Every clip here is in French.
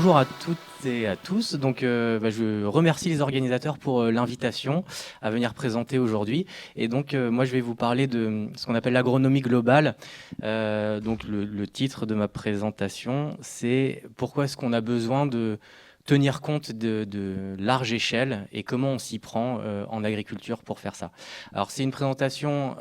bonjour à toutes et à tous. Donc, je remercie les organisateurs pour l'invitation à venir présenter aujourd'hui. Et donc, moi, je vais vous parler de ce qu'on appelle l'agronomie globale. Donc, le titre de ma présentation, c'est pourquoi est-ce qu'on a besoin de tenir compte de large échelle et comment on s'y prend en agriculture pour faire ça. Alors, c'est une présentation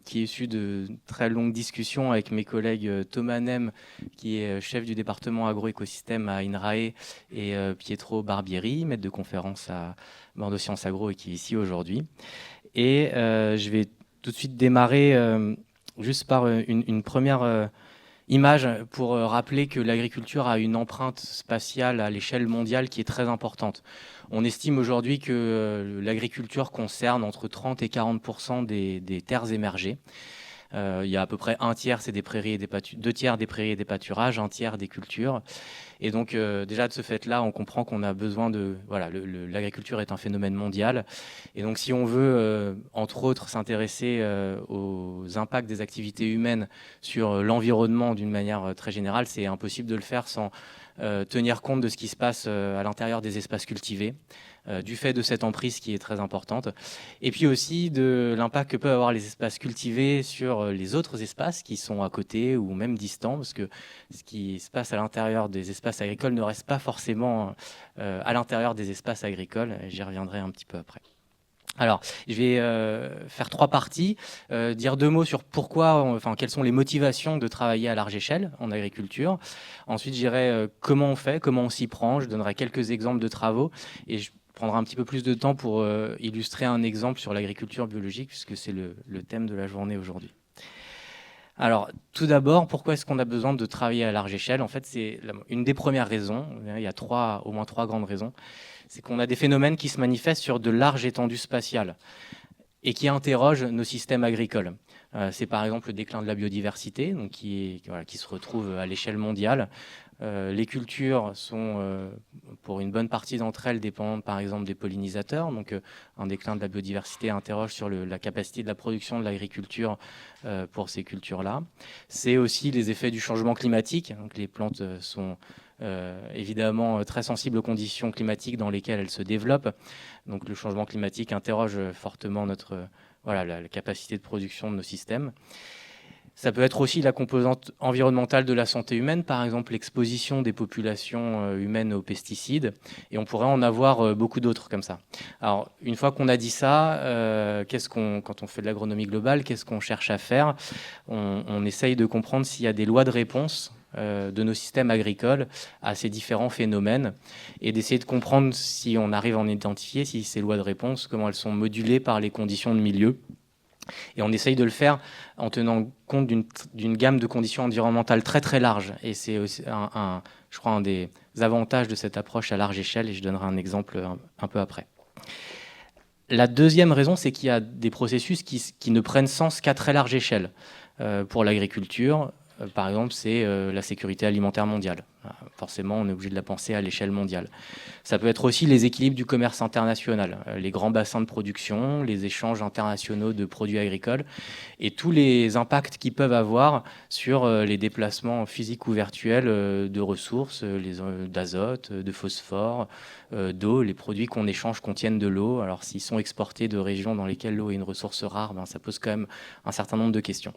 qui est issue de très longues discussions avec mes collègues Thomas Nem, qui est chef du département agroécosystème à INRAE, et Pietro Barbieri, maître de conférence à Bordeaux Sciences Agro et qui est ici aujourd'hui. Et je vais tout de suite démarrer juste par une première image pour rappeler que l'agriculture a une empreinte spatiale à l'échelle mondiale qui est très importante. On estime aujourd'hui que l'agriculture concerne entre 30 et 40% des terres émergées. Il y a à peu près un tiers, c'est des prairies et deux tiers des prairies et des pâturages, un tiers des cultures. Et donc, déjà de ce fait-là, on comprend qu'on a besoin de... Voilà, l'agriculture est un phénomène mondial. Et donc, si on veut, entre autres, s'intéresser aux impacts des activités humaines sur l'environnement d'une manière très générale, c'est impossible de le faire sans tenir compte de ce qui se passe à l'intérieur des espaces cultivés, du fait de cette emprise qui est très importante, et puis aussi de l'impact que peuvent avoir les espaces cultivés sur les autres espaces qui sont à côté ou même distants, parce que ce qui se passe à l'intérieur des espaces agricoles ne reste pas forcément à l'intérieur des espaces agricoles. J'y reviendrai un petit peu après. Alors, je vais faire trois parties, dire deux mots sur quelles sont les motivations de travailler à large échelle en agriculture. Ensuite, je dirai comment on fait, comment on s'y prend. Je donnerai quelques exemples de travaux et je prendrai un petit peu plus de temps pour illustrer un exemple sur l'agriculture biologique, puisque c'est le thème de la journée aujourd'hui. Alors, tout d'abord, pourquoi est-ce qu'on a besoin de travailler à large échelle? En fait, c'est une des premières raisons. Il y a au moins trois grandes raisons. C'est qu'on a des phénomènes qui se manifestent sur de larges étendues spatiales et qui interrogent nos systèmes agricoles. C'est par exemple le déclin de la biodiversité, donc qui se retrouve à l'échelle mondiale. Les cultures sont, pour une bonne partie d'entre elles, dépendantes par exemple des pollinisateurs. Donc un déclin de la biodiversité interroge sur la capacité de la production de l'agriculture pour ces cultures-là. C'est aussi les effets du changement climatique. Donc les plantes sont évidemment très sensibles aux conditions climatiques dans lesquelles elles se développent. Donc le changement climatique interroge fortement la capacité de production de nos systèmes. Ça peut être aussi la composante environnementale de la santé humaine, par exemple l'exposition des populations humaines aux pesticides, et on pourrait en avoir beaucoup d'autres comme ça. Alors, une fois qu'on a dit ça, quand on fait de l'agronomie globale, qu'est-ce qu'on cherche à faire? On essaye de comprendre s'il y a des lois de réponse de nos systèmes agricoles à ces différents phénomènes et d'essayer de comprendre si on arrive à en identifier, si ces lois de réponse, comment elles sont modulées par les conditions de milieu. Et on essaye de le faire en tenant compte d'une gamme de conditions environnementales très très large. Et c'est aussi je crois, un des avantages de cette approche à large échelle, et je donnerai un exemple un peu après. La deuxième raison, c'est qu'il y a des processus qui ne prennent sens qu'à très large échelle. Pour l'agriculture, par exemple, c'est la sécurité alimentaire mondiale. Forcément, on est obligé de la penser à l'échelle mondiale. Ça peut être aussi les équilibres du commerce international, les grands bassins de production, les échanges internationaux de produits agricoles et tous les impacts qu'ils peuvent avoir sur les déplacements physiques ou virtuels de ressources, d'azote, de phosphore, d'eau. Les produits qu'on échange contiennent de l'eau. Alors, s'ils sont exportés de régions dans lesquelles l'eau est une ressource rare, ça pose quand même un certain nombre de questions.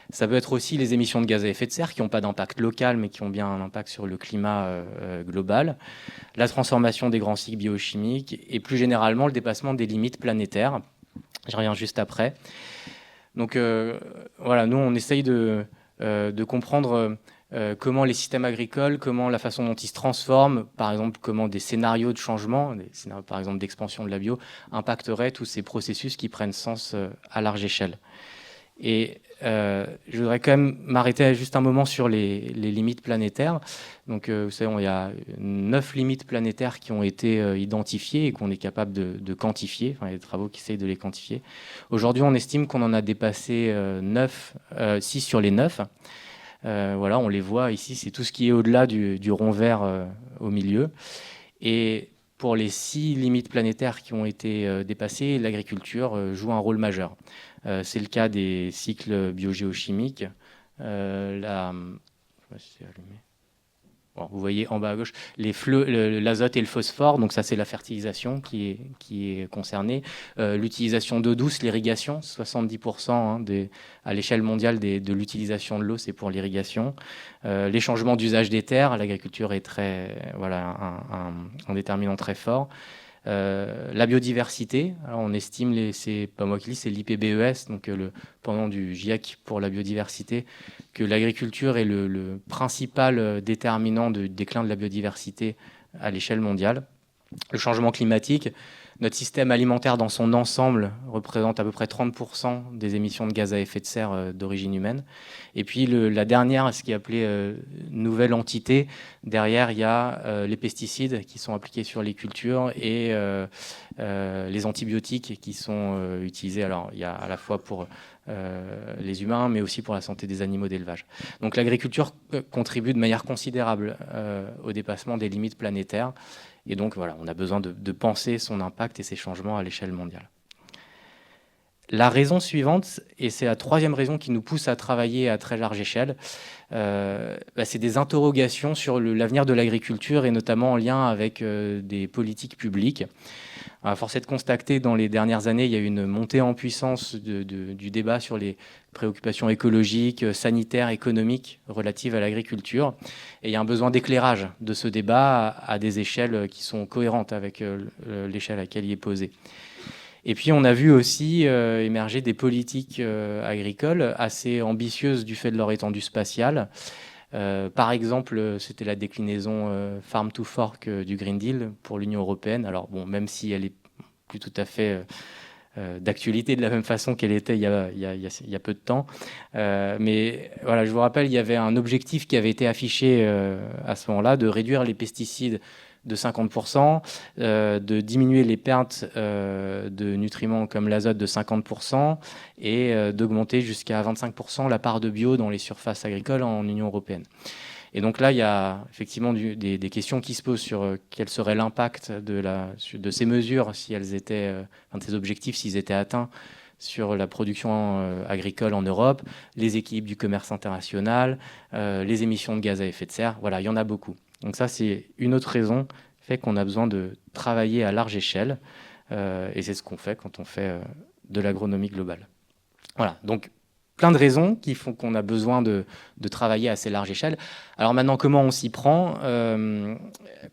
Ça peut être aussi les émissions de gaz à effet de serre qui n'ont pas d'impact local mais qui ont bien un impact sur le climat global, la transformation des grands cycles biochimiques et plus généralement le dépassement des limites planétaires. Je reviens juste après. Donc nous on essaye de comprendre comment les systèmes agricoles, comment la façon dont ils se transforment, par exemple comment des scénarios de changement, des scénarios par exemple d'expansion de la bio, impacteraient tous ces processus qui prennent sens à large échelle. Et je voudrais quand même m'arrêter juste un moment sur les limites planétaires. Donc, vous savez, il y a 9 limites planétaires qui ont été identifiées et qu'on est capable de quantifier. Enfin, il y a des travaux qui essayent de les quantifier. Aujourd'hui, on estime qu'on en a dépassé 6 sur les 9. On les voit ici, c'est tout ce qui est au-delà du rond vert au milieu. Et pour les 6 limites planétaires qui ont été dépassées, l'agriculture joue un rôle majeur. C'est le cas des cycles biogéochimiques. Je sais pas si c'est allumé. bon, vous voyez en bas à gauche l'azote et le phosphore, donc ça c'est la fertilisation qui est concernée. L'utilisation d'eau douce, l'irrigation, 70% à l'échelle mondiale de l'utilisation de l'eau, c'est pour l'irrigation. Les changements d'usage des terres, l'agriculture est un déterminant très fort. La biodiversité, alors on estime, c'est pas moi qui lis, c'est l'IPBES, donc pendant du GIEC pour la biodiversité, que l'agriculture est le principal déterminant du déclin de la biodiversité à l'échelle mondiale. Le changement climatique, notre système alimentaire dans son ensemble représente à peu près 30% des émissions de gaz à effet de serre d'origine humaine. Et puis la dernière, ce qui est appelé nouvelle entité, derrière il y a les pesticides qui sont appliqués sur les cultures et les antibiotiques qui sont utilisés. Alors il y a à la fois pour les humains, mais aussi pour la santé des animaux d'élevage. Donc l'agriculture contribue de manière considérable au dépassement des limites planétaires. Et donc voilà, on a besoin de penser son impact et ses changements à l'échelle mondiale. La raison suivante, et c'est la troisième raison qui nous pousse à travailler à très large échelle, c'est des interrogations sur l'avenir de l'agriculture et notamment en lien avec des politiques publiques. Force est de constater, dans les dernières années, il y a eu une montée en puissance du débat sur les préoccupations écologiques, sanitaires, économiques relatives à l'agriculture. Et il y a un besoin d'éclairage de ce débat à des échelles qui sont cohérentes avec l'échelle à laquelle il est posé. Et puis on a vu aussi émerger des politiques agricoles assez ambitieuses du fait de leur étendue spatiale. Par exemple, c'était la déclinaison Farm to Fork du Green Deal pour l'Union européenne. Alors bon, même si elle est plus tout à fait d'actualité de la même façon qu'elle était il y a peu de temps. Mais voilà, je vous rappelle, il y avait un objectif qui avait été affiché à ce moment-là de réduire les pesticides de 50%, de diminuer les pertes de nutriments comme l'azote de 50% et d'augmenter jusqu'à 25% la part de bio dans les surfaces agricoles en Union européenne. Et donc là, il y a effectivement des questions qui se posent sur quel serait l'impact de ces mesures, si elles étaient, de ces objectifs, s'ils étaient atteints sur la production agricole en Europe, les équilibres du commerce international, les émissions de gaz à effet de serre. Voilà, il y en a beaucoup. Donc ça, c'est une autre raison fait qu'on a besoin de travailler à large échelle. Et c'est ce qu'on fait quand on fait de l'agronomie globale. Voilà, donc plein de raisons qui font qu'on a besoin de travailler à assez large échelle. Alors maintenant, comment on s'y prend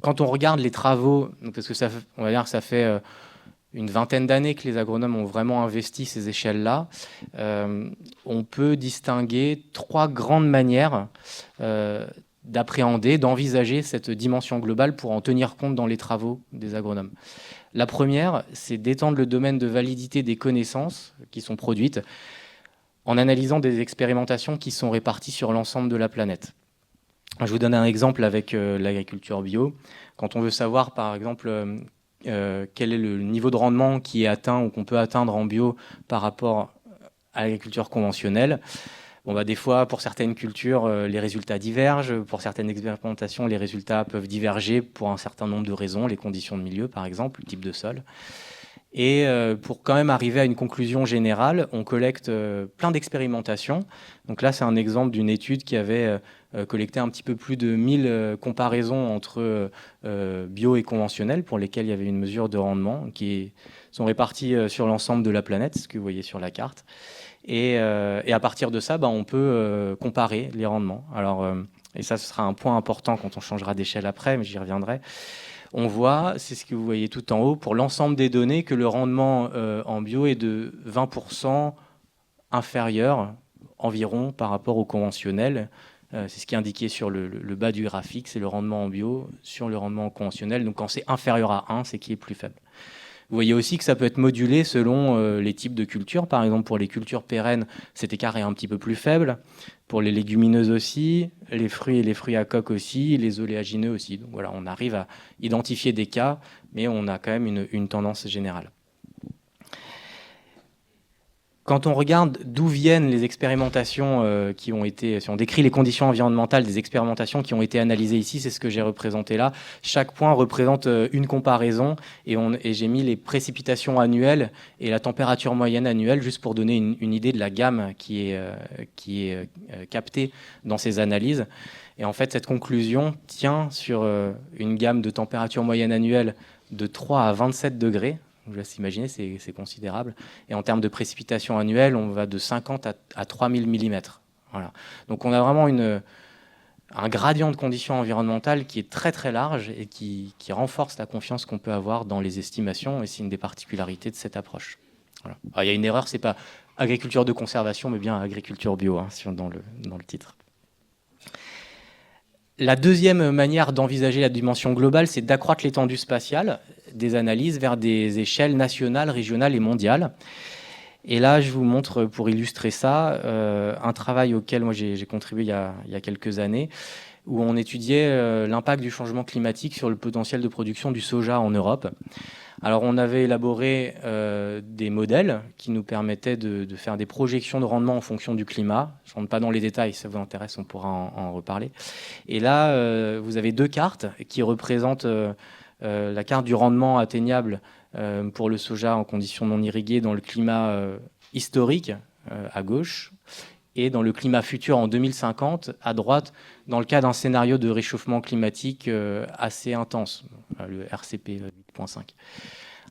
quand on regarde les travaux, parce que on va dire que ça fait une vingtaine d'années que les agronomes ont vraiment investi ces échelles-là, on peut distinguer trois grandes manières d'appréhender, d'envisager cette dimension globale pour en tenir compte dans les travaux des agronomes. La première, c'est d'étendre le domaine de validité des connaissances qui sont produites en analysant des expérimentations qui sont réparties sur l'ensemble de la planète. Je vous donne un exemple avec l'agriculture bio. Quand on veut savoir, par exemple, quel est le niveau de rendement qui est atteint ou qu'on peut atteindre en bio par rapport à l'agriculture conventionnelle, des fois, pour certaines cultures, les résultats divergent. Pour certaines expérimentations, les résultats peuvent diverger pour un certain nombre de raisons, les conditions de milieu, par exemple, le type de sol. Et pour quand même arriver à une conclusion générale, on collecte plein d'expérimentations. Donc là, c'est un exemple d'une étude qui avait collecté un petit peu plus de 1000 comparaisons entre bio et conventionnel, pour lesquelles il y avait une mesure de rendement, qui sont réparties sur l'ensemble de la planète, ce que vous voyez sur la carte. Et à partir de ça, on peut comparer les rendements. Alors, et ça, ce sera un point important quand on changera d'échelle après, mais j'y reviendrai. On voit, c'est ce que vous voyez tout en haut, pour l'ensemble des données, que le rendement en bio est de 20% inférieur environ par rapport au conventionnel. C'est ce qui est indiqué sur le bas du graphique, c'est le rendement en bio sur le rendement conventionnel. Donc quand c'est inférieur à 1, c'est qu'il est plus faible. Vous voyez aussi que ça peut être modulé selon les types de cultures. Par exemple, pour les cultures pérennes, cet écart est un petit peu plus faible. Pour les légumineuses aussi, les fruits et les fruits à coque aussi, les oléagineux aussi. Donc voilà, on arrive à identifier des cas, mais on a quand même une tendance générale. Quand on regarde d'où viennent les expérimentations qui ont été, si on décrit les conditions environnementales des expérimentations qui ont été analysées ici, c'est ce que j'ai représenté là. Chaque point représente une comparaison et j'ai mis les précipitations annuelles et la température moyenne annuelle juste pour donner une idée de la gamme qui est captée dans ces analyses. Et en fait, cette conclusion tient sur une gamme de température moyenne annuelle de 3 à 27 degrés. Je vous laisse imaginer, c'est considérable. Et en termes de précipitations annuelles, on va de 50 à 3000 mm. Voilà. Donc on a vraiment un gradient de conditions environnementales qui est très très large et qui renforce la confiance qu'on peut avoir dans les estimations, et c'est une des particularités de cette approche. Voilà. Alors, il y a une erreur, c'est pas agriculture de conservation, mais bien agriculture bio, hein, dans le titre. La deuxième manière d'envisager la dimension globale, c'est d'accroître l'étendue spatiale des analyses vers des échelles nationales, régionales et mondiales. Et là, je vous montre, pour illustrer ça, un travail auquel moi j'ai contribué il y a quelques années, où on étudiait l'impact du changement climatique sur le potentiel de production du soja en Europe. Alors, on avait élaboré des modèles qui nous permettaient de faire des projections de rendement en fonction du climat. Je ne rentre pas dans les détails, si ça vous intéresse, on pourra en reparler. Et là, vous avez deux cartes qui représentent la carte du rendement atteignable pour le soja en conditions non irriguées dans le climat historique, à gauche, et dans le climat futur en 2050, à droite, dans le cas d'un scénario de réchauffement climatique assez intense, le RCP 8.5.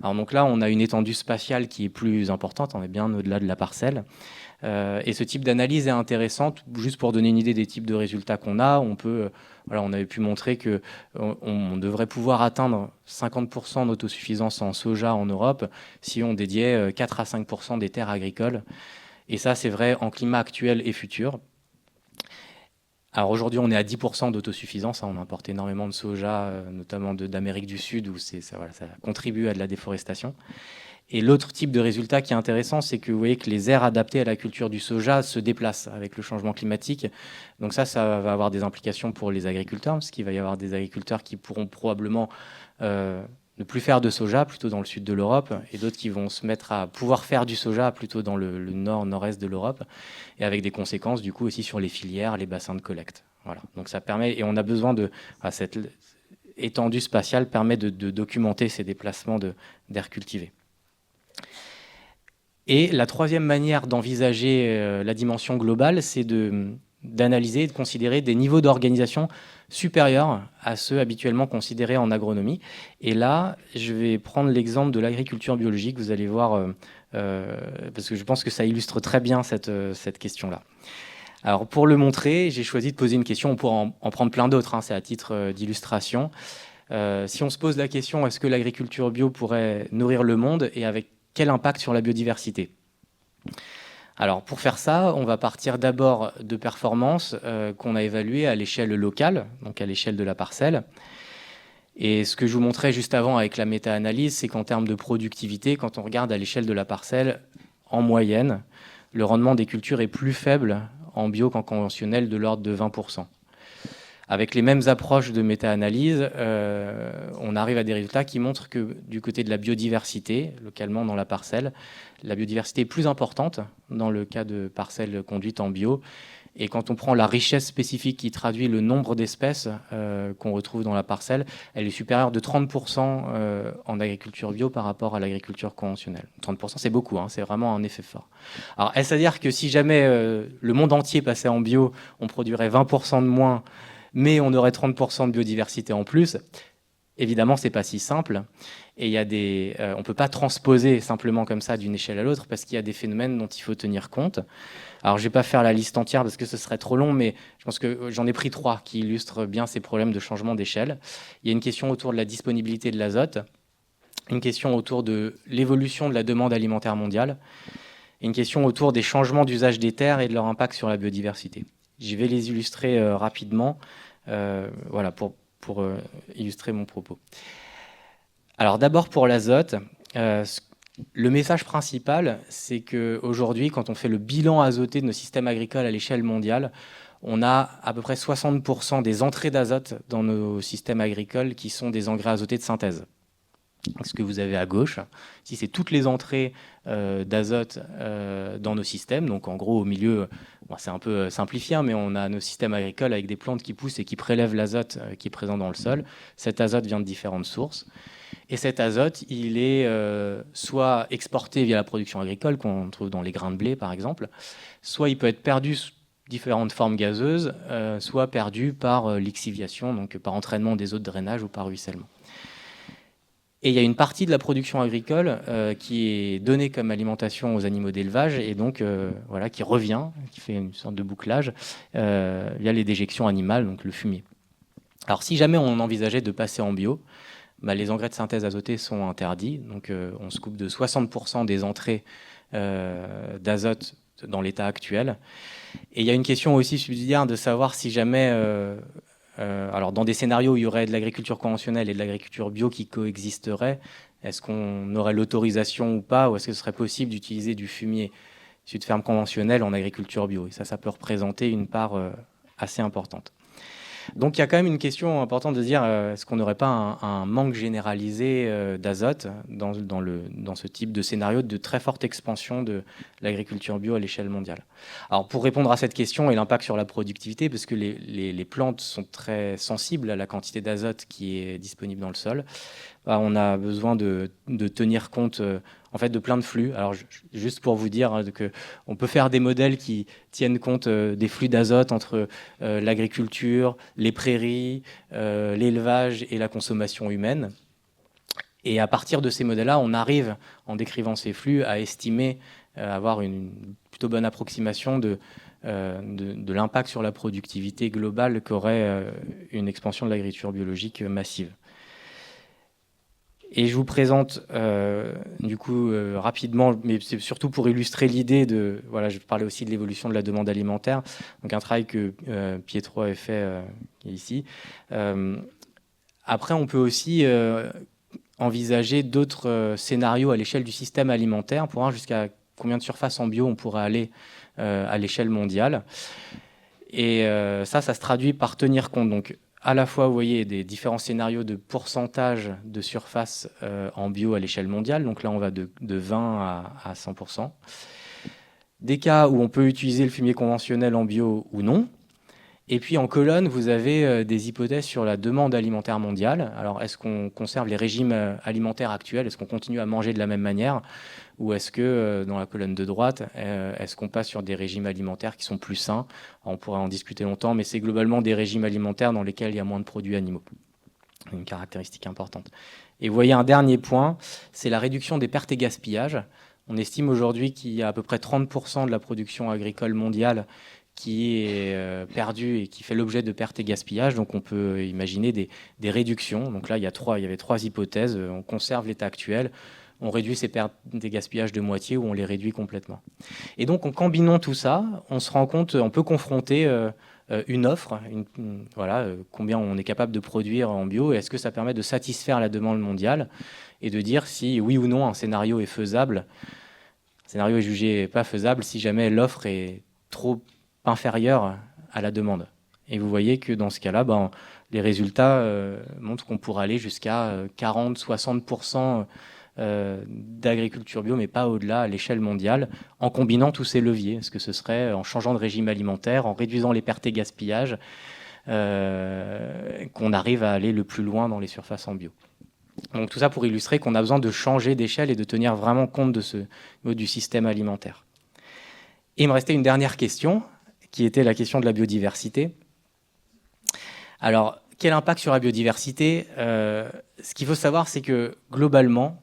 Alors donc là, on a une étendue spatiale qui est plus importante, on est bien au-delà de la parcelle. Et ce type d'analyse est intéressante, juste pour donner une idée des types de résultats qu'on a. On avait pu montrer qu'on devrait pouvoir atteindre 50% d'autosuffisance en soja en Europe si on dédiait 4 à 5% des terres agricoles. Et ça, c'est vrai en climat actuel et futur. Alors aujourd'hui, on est à 10% d'autosuffisance. On importe énormément de soja, notamment d'Amérique du Sud, où ça contribue à de la déforestation. Et l'autre type de résultat qui est intéressant, c'est que vous voyez que les aires adaptées à la culture du soja se déplacent avec le changement climatique. Donc ça va avoir des implications pour les agriculteurs, parce qu'il va y avoir des agriculteurs qui pourront probablement ne plus faire de soja, plutôt dans le sud de l'Europe, et d'autres qui vont se mettre à pouvoir faire du soja plutôt dans le nord-nord-est de l'Europe, et avec des conséquences du coup aussi sur les filières, les bassins de collecte. Voilà. Donc ça permet, et on a besoin cette étendue spatiale permet de documenter ces déplacements d'air cultivé. Et la troisième manière d'envisager la dimension globale, c'est d'analyser et de considérer des niveaux d'organisation supérieurs à ceux habituellement considérés en agronomie. Et là, je vais prendre l'exemple de l'agriculture biologique. Vous allez voir, parce que je pense que ça illustre très bien cette question-là. Alors, pour le montrer, j'ai choisi de poser une question. On pourra en prendre plein d'autres, hein, c'est à titre d'illustration. Si on se pose la question, est-ce que l'agriculture bio pourrait nourrir le monde, et avec quel impact sur la biodiversité? Alors, pour faire ça, on va partir d'abord de performances qu'on a évaluées à l'échelle locale, donc à l'échelle de la parcelle. Et ce que je vous montrais juste avant avec la méta-analyse, c'est qu'en termes de productivité, quand on regarde à l'échelle de la parcelle, en moyenne, le rendement des cultures est plus faible en bio qu'en conventionnel, de l'ordre de 20%. Avec les mêmes approches de méta-analyse, on arrive à des résultats qui montrent que du côté de la biodiversité, localement dans la parcelle, la biodiversité est plus importante dans le cas de parcelles conduites en bio. Et quand on prend la richesse spécifique qui traduit le nombre d'espèces qu'on retrouve dans la parcelle, elle est supérieure de 30% en agriculture bio par rapport à l'agriculture conventionnelle. 30%, c'est beaucoup, hein, c'est vraiment un effet fort. Alors, est-ce à dire que si jamais le monde entier passait en bio, on produirait 20% de moins, mais on aurait 30% de biodiversité en plus? Évidemment, c'est pas si simple. Et on ne peut pas transposer simplement comme ça d'une échelle à l'autre, parce qu'il y a des phénomènes dont il faut tenir compte. Alors, je ne vais pas faire la liste entière parce que ce serait trop long, mais je pense que j'en ai pris 3 qui illustrent bien ces problèmes de changement d'échelle. Il y a une question autour de la disponibilité de l'azote, une question autour de l'évolution de la demande alimentaire mondiale, et une question autour des changements d'usage des terres et de leur impact sur la biodiversité. Je vais les illustrer rapidement, voilà, pour illustrer mon propos. Alors d'abord pour l'azote, le message principal, c'est qu'aujourd'hui, quand on fait le bilan azoté de nos systèmes agricoles à l'échelle mondiale, on a à peu près 60% des entrées d'azote dans nos systèmes agricoles qui sont des engrais azotés de synthèse. Ce que vous avez à gauche, ici, c'est toutes les entrées d'azote dans nos systèmes. Donc en gros, au milieu, bon, c'est un peu simplifié, mais on a nos systèmes agricoles avec des plantes qui poussent et qui prélèvent l'azote qui est présent dans le sol. Cet azote vient de différentes sources. Et cet azote, il est soit exporté via la production agricole, qu'on trouve dans les grains de blé par exemple, soit il peut être perdu différentes formes gazeuses, soit perdues par lixiviation, donc par entraînement des eaux de drainage ou par ruissellement. Et il y a une partie de la production agricole qui est donnée comme alimentation aux animaux d'élevage et donc voilà, qui revient, qui fait une sorte de bouclage via les déjections animales, donc le fumier. Alors si jamais on envisageait de passer en bio, bah, les engrais de synthèse azotée sont interdits, donc on se coupe de 60% des entrées d'azote dans l'état actuel. Et il y a une question aussi subsidiaire de savoir si jamais alors, dans des scénarios où il y aurait de l'agriculture conventionnelle et de l'agriculture bio qui coexisteraient, est-ce qu'on aurait l'autorisation ou pas, ou est-ce que ce serait possible d'utiliser du fumier issu de fermes conventionnelles en agriculture bio? Et ça peut représenter une part assez importante. Donc il y a quand même une question importante de se dire, est-ce qu'on n'aurait pas un manque généralisé d'azote dans ce type de scénario de très forte expansion de l'agriculture bio à l'échelle mondiale? Alors pour répondre à cette question et l'impact sur la productivité, parce que les plantes sont très sensibles à la quantité d'azote qui est disponible dans le sol, bah, on a besoin de tenir compte en fait de plein de flux. Alors juste pour vous dire que on peut faire des modèles qui tiennent compte des flux d'azote entre l'agriculture, les prairies, l'élevage et la consommation humaine. Et à partir de ces modèles-là, on arrive, en décrivant ces flux, à estimer, avoir une plutôt bonne approximation de l'impact sur la productivité globale qu'aurait une expansion de l'agriculture biologique massive. Et je vous présente du coup rapidement, mais c'est surtout pour illustrer l'idée de, voilà, je parlais aussi de l'évolution de la demande alimentaire, donc un travail que Pietro a fait qui est ici. Après, on peut aussi envisager d'autres scénarios à l'échelle du système alimentaire pour voir jusqu'à combien de surface en bio on pourrait aller à l'échelle mondiale. Et ça se traduit par tenir compte, donc à la fois, vous voyez, des différents scénarios de pourcentage de surface en bio à l'échelle mondiale. Donc là, on va de 20 à 100%. Des cas où on peut utiliser le fumier conventionnel en bio ou non. Et puis en colonne, vous avez des hypothèses sur la demande alimentaire mondiale. Alors, est-ce qu'on conserve les régimes alimentaires actuels? Est-ce qu'on continue à manger de la même manière? Ou est-ce que, dans la colonne de droite, est-ce qu'on passe sur des régimes alimentaires qui sont plus sains? On pourrait en discuter longtemps, mais c'est globalement des régimes alimentaires dans lesquels il y a moins de produits animaux. Une caractéristique importante. Et vous voyez un dernier point, c'est la réduction des pertes et gaspillages. On estime aujourd'hui qu'il y a à peu près 30% de la production agricole mondiale qui est perdue et qui fait l'objet de pertes et gaspillages. Donc on peut imaginer des réductions. Donc là, il y avait trois hypothèses. On conserve l'état actuel, on réduit ces pertes et gaspillages de moitié ou on les réduit complètement. Et donc en combinant tout ça, on se rend compte, on peut confronter une offre, voilà, combien on est capable de produire en bio, et est-ce que ça permet de satisfaire la demande mondiale et de dire si oui ou non un scénario est faisable. Un scénario est jugé pas faisable si jamais l'offre est trop inférieure à la demande. Et vous voyez que dans ce cas-là, les résultats montrent qu'on pourrait aller jusqu'à 40-60% d'agriculture bio, mais pas au-delà à l'échelle mondiale, en combinant tous ces leviers. Est-ce que ce serait en changeant de régime alimentaire, en réduisant les pertes et gaspillages, qu'on arrive à aller le plus loin dans les surfaces en bio. Donc tout ça pour illustrer qu'on a besoin de changer d'échelle et de tenir vraiment compte du système alimentaire. Et il me restait une dernière question, qui était la question de la biodiversité. Alors, quel impact sur la biodiversité? Ce qu'il faut savoir, c'est que globalement,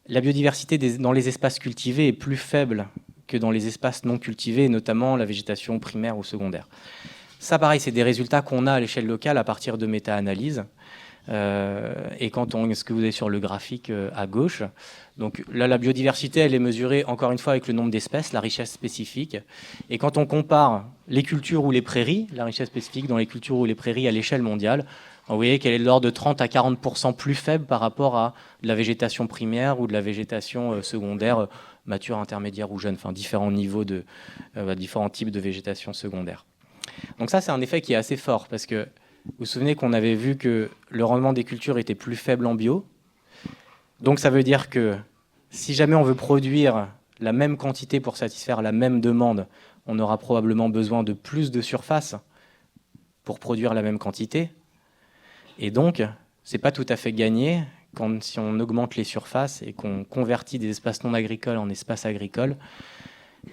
la biodiversité dans les espaces cultivés est plus faible que dans les espaces non cultivés, notamment la végétation primaire ou secondaire. Ça, pareil, c'est des résultats qu'on a à l'échelle locale à partir de méta-analyses. Et ce que vous avez sur le graphique à gauche, donc là, la biodiversité, elle est mesurée encore une fois avec le nombre d'espèces, la richesse spécifique. Et quand on compare les cultures ou les prairies, la richesse spécifique dans les cultures ou les prairies à l'échelle mondiale, vous voyez qu'elle est de l'ordre de 30 à 40% plus faible par rapport à de la végétation primaire ou de la végétation secondaire, mature, intermédiaire ou jeune, enfin différents niveaux différents types de végétation secondaire. Donc ça, c'est un effet qui est assez fort parce que vous vous souvenez qu'on avait vu que le rendement des cultures était plus faible en bio. Donc ça veut dire que si jamais on veut produire la même quantité pour satisfaire la même demande, on aura probablement besoin de plus de surface pour produire la même quantité. Et donc, c'est pas tout à fait gagné si on augmente les surfaces et qu'on convertit des espaces non agricoles en espaces agricoles.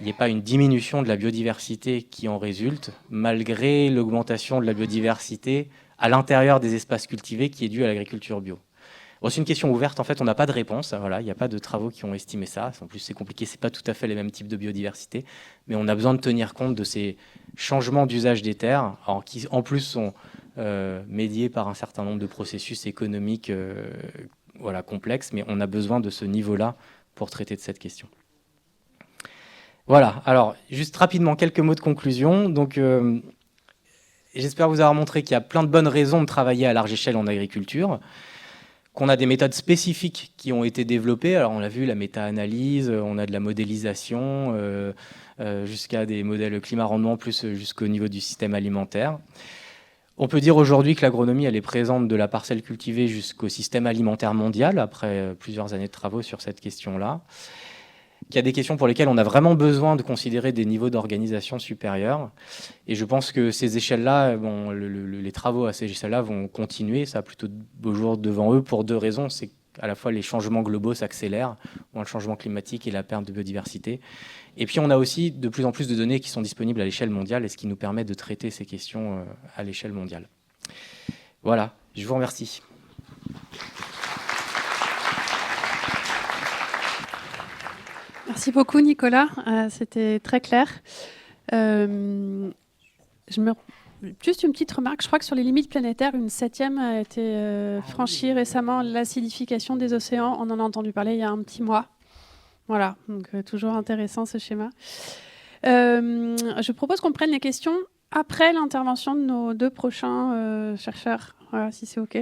il n'y ait pas une diminution de la biodiversité qui en résulte, malgré l'augmentation de la biodiversité à l'intérieur des espaces cultivés qui est due à l'agriculture bio. Bon, c'est une question ouverte, en fait, on n'a pas de réponse. Voilà, il n'y a pas de travaux qui ont estimé ça. En plus, c'est compliqué, c'est pas tout à fait les mêmes types de biodiversité, mais on a besoin de tenir compte de ces changements d'usage des terres, alors, qui en plus sont médiés par un certain nombre de processus économiques voilà, complexes, mais on a besoin de ce niveau-là pour traiter de cette question. Voilà, alors juste rapidement quelques mots de conclusion. Donc, j'espère vous avoir montré qu'il y a plein de bonnes raisons de travailler à large échelle en agriculture, qu'on a des méthodes spécifiques qui ont été développées. Alors on l'a vu, la méta-analyse, on a de la modélisation, jusqu'à des modèles climat-rendement, plus jusqu'au niveau du système alimentaire. On peut dire aujourd'hui que l'agronomie, elle est présente de la parcelle cultivée jusqu'au système alimentaire mondial, après plusieurs années de travaux sur cette question-là. Qu'il y a des questions pour lesquelles on a vraiment besoin de considérer des niveaux d'organisation supérieurs. Et je pense que ces échelles-là, bon, les travaux à ces échelles-là vont continuer. Ça a plutôt de beaux jours devant eux pour deux raisons. C'est qu'à la fois les changements globaux s'accélèrent, le changement climatique et la perte de biodiversité. Et puis on a aussi de plus en plus de données qui sont disponibles à l'échelle mondiale et ce qui nous permet de traiter ces questions à l'échelle mondiale. Voilà, je vous remercie. Merci beaucoup, Nicolas. C'était très clair. Juste une petite remarque. Je crois que sur les limites planétaires, une 7e a été franchie récemment. L'acidification des océans, on en a entendu parler il y a un petit mois. Voilà, donc toujours intéressant ce schéma. Je propose qu'on prenne les questions après l'intervention de nos deux prochains chercheurs, voilà, si c'est OK.